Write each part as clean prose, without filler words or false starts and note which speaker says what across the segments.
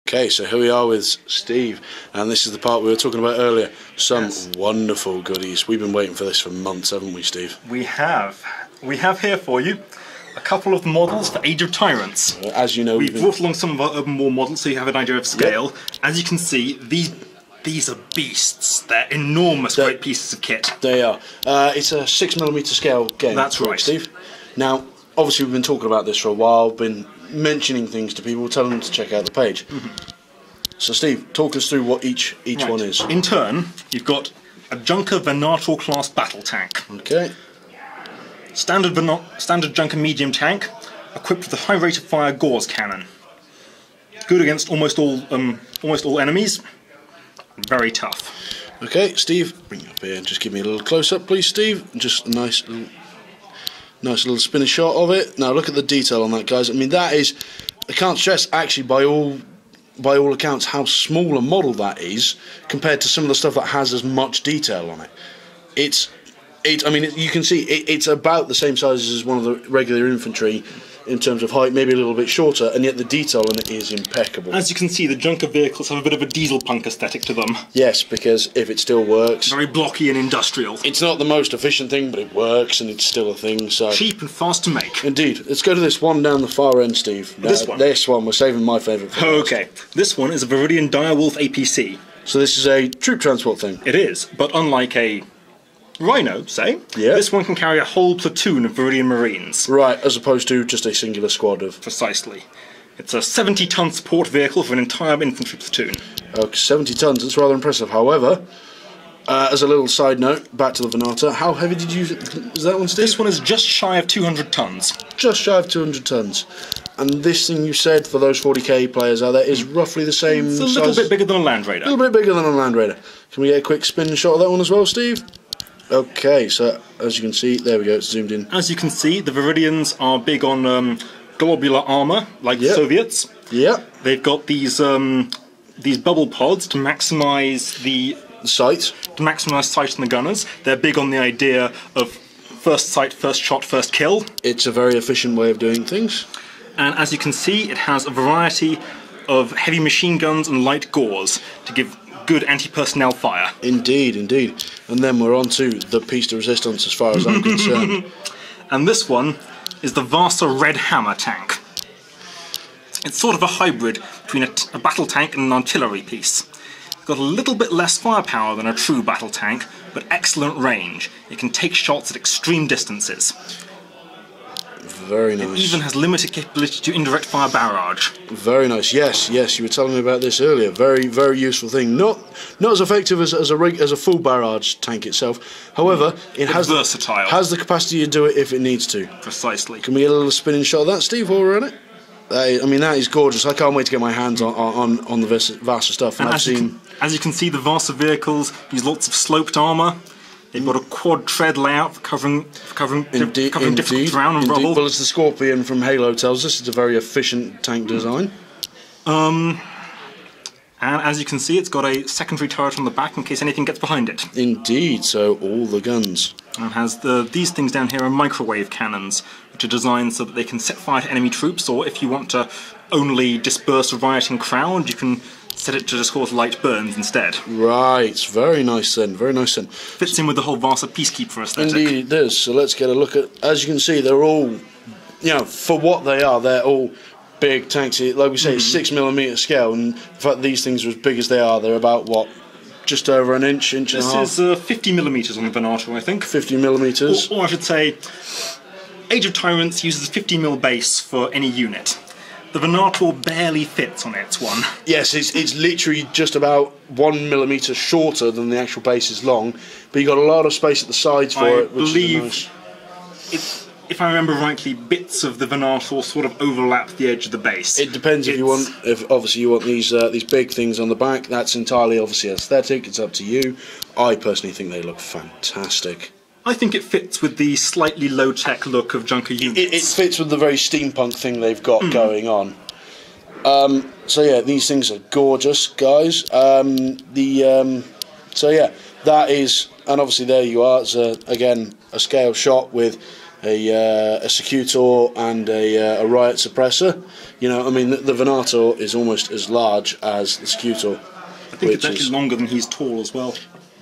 Speaker 1: Okay, so here we are with Steve, and this is the part we were talking about earlier. Some wonderful goodies. We've been waiting for this for months, haven't we, Steve?
Speaker 2: We have. We have here for you a couple of models for Age of Tyrants.
Speaker 1: As you know,
Speaker 2: we've brought along some of our urban war models so you have an idea of scale. Yep. As you can see, these are beasts. They're enormous, great pieces of kit.
Speaker 1: They are. It's a 6mm scale game.
Speaker 2: That's right,
Speaker 1: Steve. Now, obviously, we've been talking about this for a while. Been mentioning things to people, telling them to check out the page. So, Steve, talk us through what each one is.
Speaker 2: In turn, you've got a Junker Venator class battle tank.
Speaker 1: Okay.
Speaker 2: Standard Junker medium tank, equipped with a high rate of fire Gauss cannon. Good against almost all enemies. Very tough.
Speaker 1: Okay, Steve, bring it up here and just give me a little close up, please, Steve. Just a nice little spinning shot of it. Now look at the detail on that, guys. I mean, that is, I can't stress actually by all accounts how small a model that is compared to some of the stuff that has as much detail on it. I mean, you can see it's about the same size as one of the regular infantry in terms of height, maybe a little bit shorter, and yet the detail on it is impeccable.
Speaker 2: As you can see, the Junker vehicles have a bit of a diesel punk aesthetic to them.
Speaker 1: Yes, because if it still works...
Speaker 2: Very blocky and industrial.
Speaker 1: It's not the most efficient thing, but it works, and it's still a thing, so...
Speaker 2: Cheap and fast to make.
Speaker 1: Indeed. Let's go to this one down the far end, Steve. Now, this one, we're saving my favourite for last.
Speaker 2: Okay. This one is a Viridian Direwolf APC.
Speaker 1: So this is a troop transport thing?
Speaker 2: It is, but unlike a Rhino, say, this one can carry a whole platoon of Viridian Marines.
Speaker 1: Right, as opposed to just a singular squad of...
Speaker 2: Precisely. It's a 70-ton support vehicle for an entire infantry platoon.
Speaker 1: Okay, 70 tons, that's rather impressive. However, as a little side note, back to the Venator, how heavy did you... Is that one, Steve?
Speaker 2: This one is just shy of 200 tons.
Speaker 1: Just shy of 200 tons. And this thing you said, for those 40k players out there, is roughly the same size...
Speaker 2: It's a little bit bigger than a Land Raider.
Speaker 1: A little bit bigger than a Land Raider. Can we get a quick spin shot of that one as well, Steve? Okay, so as you can see, there we go, it's zoomed in.
Speaker 2: As you can see, the Viridians are big on globular armour, like the Soviets.
Speaker 1: Yep.
Speaker 2: They've got these bubble pods to maximise the
Speaker 1: sight.
Speaker 2: To maximise sight on the gunners. They're big on the idea of first sight, first shot, first kill.
Speaker 1: It's a very efficient way of doing things.
Speaker 2: And as you can see, it has a variety of heavy machine guns and light gauze to give good anti-personnel fire.
Speaker 1: Indeed, indeed. And then we're on to the piece de resistance as far as I'm concerned.
Speaker 2: And this one is the Vasa Red Hammer tank. It's sort of a hybrid between a battle tank and an artillery piece. It's got a little bit less firepower than a true battle tank, but excellent range. It can take shots at extreme distances.
Speaker 1: Very nice.
Speaker 2: It even has limited capability to indirect fire barrage.
Speaker 1: Very nice. Yes, you were telling me about this earlier. Very, very useful thing. Not as effective as a full barrage tank itself. However, it has the capacity to do it if it needs to.
Speaker 2: Precisely.
Speaker 1: Can we get a little spinning shot of that, Steve, while we're on it? I mean, that is gorgeous. I can't wait to get my hands on the Vasa stuff. And
Speaker 2: as you can see, the Vasa vehicles use lots of sloped armour. They've got a quad tread layout covering different ground and rubble.
Speaker 1: Well, as the Scorpion from Halo tells us, it's a very efficient tank design.
Speaker 2: And as you can see, it's got a secondary turret on the back in case anything gets behind it.
Speaker 1: Indeed, so all the guns.
Speaker 2: And it has these things down here are microwave cannons, which are designed so that they can set fire to enemy troops, or if you want to only disperse a rioting crowd, you can set it to just cause light burns instead.
Speaker 1: Right, very nice then, very nice then.
Speaker 2: Fits in with the whole Vasa Peacekeeper aesthetic.
Speaker 1: Indeed it does, so let's get a look at, as you can see, they're all, for what they are, they're all big tanks. Like we say, 6mm scale, and in fact these things are as big as they are, they're about, what, just over an inch and a half?
Speaker 2: This is 50mm on the Venator, I think.
Speaker 1: 50mm.
Speaker 2: Or I should say, Age of Tyrants uses a 50mm base for any unit. The Venator barely fits on its one.
Speaker 1: Yes, it's literally just about 1mm shorter than the actual base is long, but you've got a lot of space at the sides for it, which is nice.
Speaker 2: If I remember rightly, bits of the Venator sort of overlap the edge of the base.
Speaker 1: It depends if obviously you want these big things on the back. That's entirely obviously aesthetic. It's up to you. I personally think they look fantastic.
Speaker 2: I think it fits with the slightly low-tech look of Junker units.
Speaker 1: It fits with the very steampunk thing they've got going on. So yeah, these things are gorgeous, guys. So yeah, that is, and obviously there you are. It's again a scale shot with a Secutor and a Riot Suppressor. You know, I mean, the Venator is almost as large as the Secutor.
Speaker 2: I think it's actually longer than he's tall as well.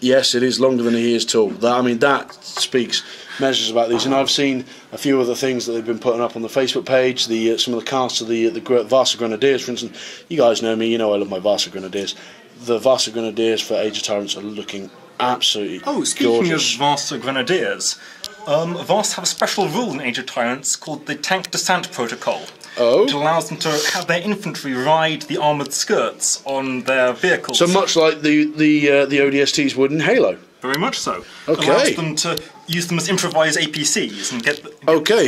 Speaker 1: Yes, it is longer than he is tall. That speaks measures about these. And I've seen a few other things that they've been putting up on the Facebook page. Some of the casts of the Vasa Grenadiers, for instance. You guys know me. You know I love my Vasa Grenadiers. The Vasa Grenadiers for Age of Tyrants are looking absolutely
Speaker 2: speaking
Speaker 1: gorgeous.
Speaker 2: of Vasa Grenadiers, Vasa have a special rule in Age of Tyrants called the Tank Descent Protocol.
Speaker 1: Oh.
Speaker 2: Which allows them to have their infantry ride the armoured skirts on their vehicles.
Speaker 1: So much like the ODSTs would in Halo.
Speaker 2: Very much so.
Speaker 1: Okay.
Speaker 2: Allows them to use them as improvised APCs and get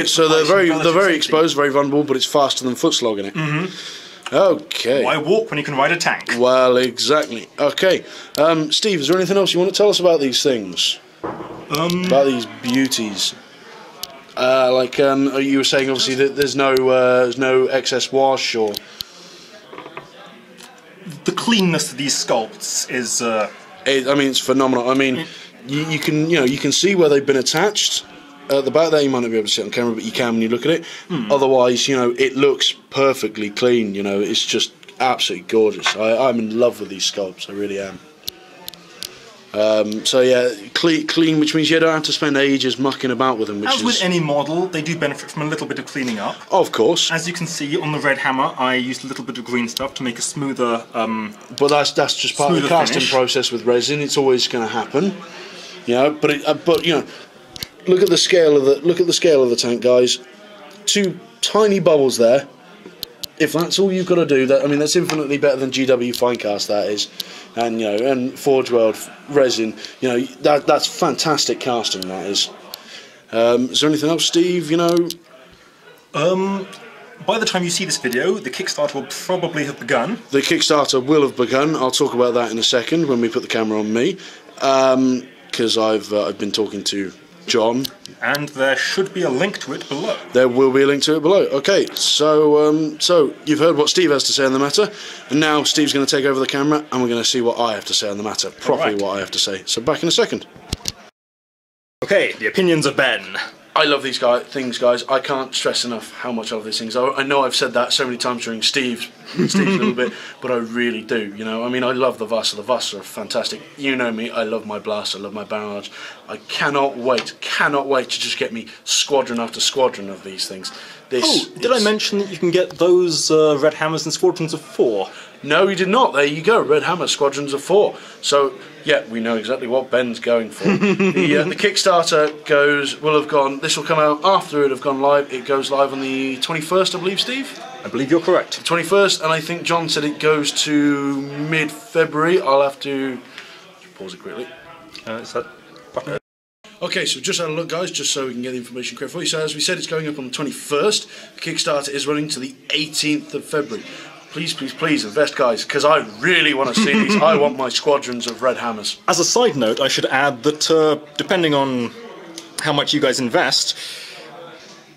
Speaker 1: so they're very exposed, very vulnerable, but it's faster than foot slogging it.
Speaker 2: Mm-hmm.
Speaker 1: Okay.
Speaker 2: Why walk when you can ride a tank?
Speaker 1: Well, exactly. Okay. Steve, is there anything else you want to tell us about these things? About these beauties? You were saying obviously that there's no excess wash or.
Speaker 2: The cleanness of these sculpts is.
Speaker 1: It's phenomenal. I mean, you can see where they've been attached. At the back there, you might not be able to see it on camera, but you can when you look at it. Otherwise, it looks perfectly clean. It's just absolutely gorgeous. I'm in love with these sculpts. I really am. Clean, which means you don't have to spend ages mucking about with them.
Speaker 2: As with any model, they do benefit from a little bit of cleaning up.
Speaker 1: Of course.
Speaker 2: As you can see on the Red Hammer, I used a little bit of green stuff to make a smoother.
Speaker 1: But that's just part of the casting process with resin. It's always going to happen. Look at the scale of the tank, guys. 2 tiny bubbles there. If that's all you've got to do, that's infinitely better than GW Finecast. That is. And Forge World resin, that's fantastic casting. That is. Is there anything else, Steve?
Speaker 2: By the time you see this video, the Kickstarter will probably have begun.
Speaker 1: The Kickstarter will have begun. I'll talk about that in a second when we put the camera on me, because I've been talking to John.
Speaker 2: And there should be a link to it below.
Speaker 1: There will be a link to it below. Okay, so you've heard what Steve has to say on the matter, and now Steve's going to take over the camera, and we're going to see what I have to say on the matter, properly what I have to say. So back in a second.
Speaker 2: Okay, the opinions of Ben.
Speaker 1: I love these things, guys. I can't stress enough how much I love these things. I know I've said that so many times during Steve's little bit, but I really do. I love the Vasa. The Vasa are fantastic. You know me. I love my blast. I love my barrage. I cannot wait to just get me squadron after squadron of these things.
Speaker 2: Did I mention that you can get those Red Hammers in squadrons of 4?
Speaker 1: No, you did not. There you go. Red Hammer squadrons of 4. So, yeah, we know exactly what Ben's going for. The Kickstarter will have gone. This will come out after it have gone live. It goes live on the 21st, I believe, Steve.
Speaker 2: I believe you're correct.
Speaker 1: 21st, and I think John said it goes to mid-February. I'll have to pause it quickly.
Speaker 2: Is that button?
Speaker 1: Okay, so just had a look, guys, just so we can get the information correct for you. So as we said, it's going up on the 21st. The Kickstarter is running to the 18th of February. Please invest, guys, because I really want to see these. I want my squadrons of Red Hammers.
Speaker 2: As a side note, I should add that depending on how much you guys invest,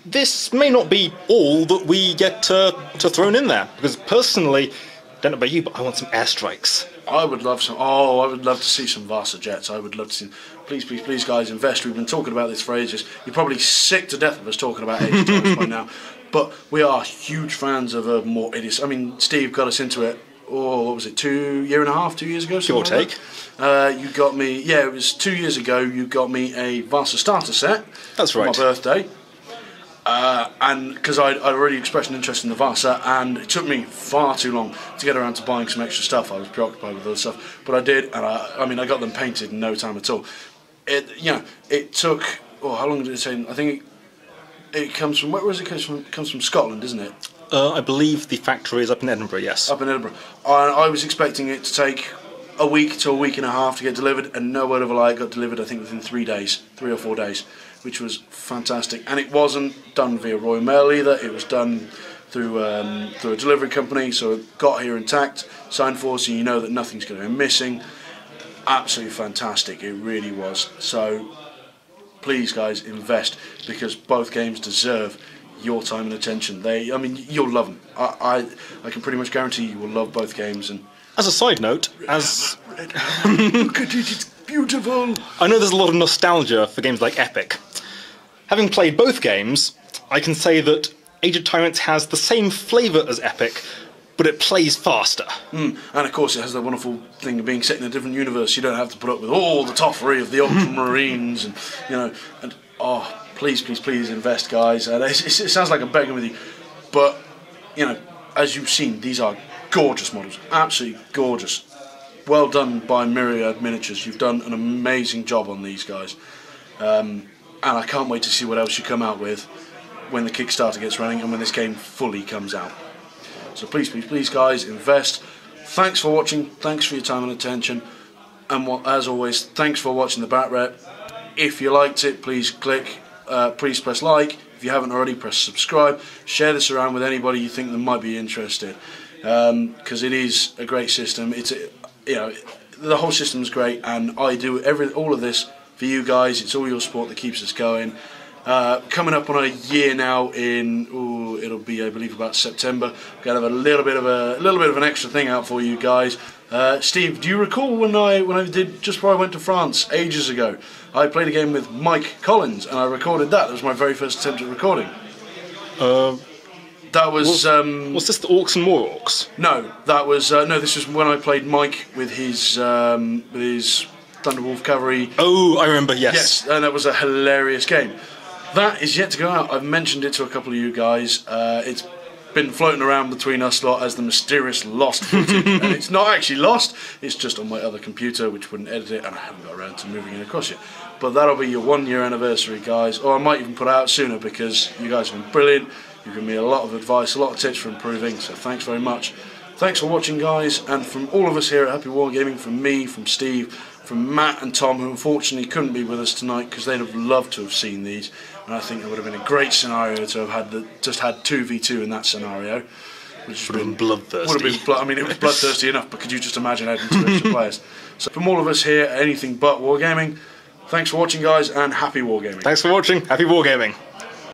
Speaker 2: this may not be all that we get to thrown in there. Because personally, don't know about you, but I want some airstrikes.
Speaker 1: I would love some. Oh, I would love to see some Vasa jets. I would love to see. Please, guys, invest. We've been talking about this for ages. You're probably sick to death of us talking about Age of Tyrants by now. But we are huge fans of more idiots. Steve got us into it. Oh, what was it? 2 years ago?
Speaker 2: Give or take.
Speaker 1: You got me. Yeah, it was 2 years ago. You got me a Vasa starter set.
Speaker 2: That's right.
Speaker 1: For my birthday. And because I'd already expressed an interest in the Vasa, and it took me far too long to get around to buying some extra stuff. I was preoccupied with other stuff, but I did, and I got them painted in no time at all. It took. Oh, how long did it take? I think it comes from. Where was it? It comes from Scotland, isn't it?
Speaker 2: I believe the factory is up in Edinburgh. Yes.
Speaker 1: Up in Edinburgh. I was expecting it to take a week to a week and a half to get delivered, and no word of a lie, it got delivered. I think within 3 days, 3 or 4 days. Which was fantastic, and it wasn't done via Royal Mail either. It was done through a delivery company, so it got here intact, signed for, so you know that nothing's going to be missing. Absolutely fantastic, it really was. So please, guys, invest, because both games deserve your time and attention. You'll love them. I can pretty much guarantee you will love both games. And
Speaker 2: as a side note,
Speaker 1: look at it, it's beautiful.
Speaker 2: I know there's a lot of nostalgia for games like Epic. Having played both games, I can say that Age of Tyrants has the same flavour as Epic, but it plays faster.
Speaker 1: And of course it has the wonderful thing of being set in a different universe. You don't have to put up with all the toffery of the Ultramarines and, you know, and please, please, please invest, guys. It sounds like I'm begging with you, but, you know, as you've seen, these are gorgeous models, absolutely gorgeous. Well done by Myriad Miniatures. You've done an amazing job on these guys, and I can't wait to see what else you come out with when the Kickstarter gets running and when this game fully comes out. So please, please, please, guys, invest. Thanks for watching. Thanks for your time and attention. And as always, thanks for watching the Bat Rep. If you liked it, please please press like. If you haven't already, press subscribe. Share this around with anybody you think that might be interested, because it is a great system. You know, the whole system's great, and I do all of this for you guys. It's all your support that keeps us going. Coming up on a year now it'll be, I believe, about September. We're gonna have a little bit of an extra thing out for you guys. Steve, do you recall when I did, just before I went to France ages ago, I played a game with Mike Collins and I recorded that. That was my very first attempt at recording. That was
Speaker 2: this the Orcs and More Orcs?
Speaker 1: No, that was no. This was when I played Mike with his Thunderwolf Cavalry.
Speaker 2: Oh, I remember. Yes,
Speaker 1: and that was a hilarious game. That is yet to go out. I've mentioned it to a couple of you guys. It's been floating around between us lot as the mysterious lost footage, and it's not actually lost. It's just on my other computer, which wouldn't edit it, and I haven't got around to moving it across yet. But that'll be your 1 year anniversary, guys. Or I might even put it out sooner because you guys have been brilliant. You've given me a lot of advice, a lot of tips for improving. So thanks very much. Thanks for watching, guys, and from all of us here at Happy Wargaming, from me, from Steve, from Matt and Tom, who unfortunately couldn't be with us tonight because they'd have loved to have seen these, and I think it would have been a great scenario to have just had 2v2 in that scenario, which would have been bloodthirsty. I mean, it was bloodthirsty enough, but could you just imagine adding 2 extra players? So from all of us here at Anything But Wargaming, thanks for watching, guys, and happy wargaming.
Speaker 2: Thanks for watching. Happy wargaming.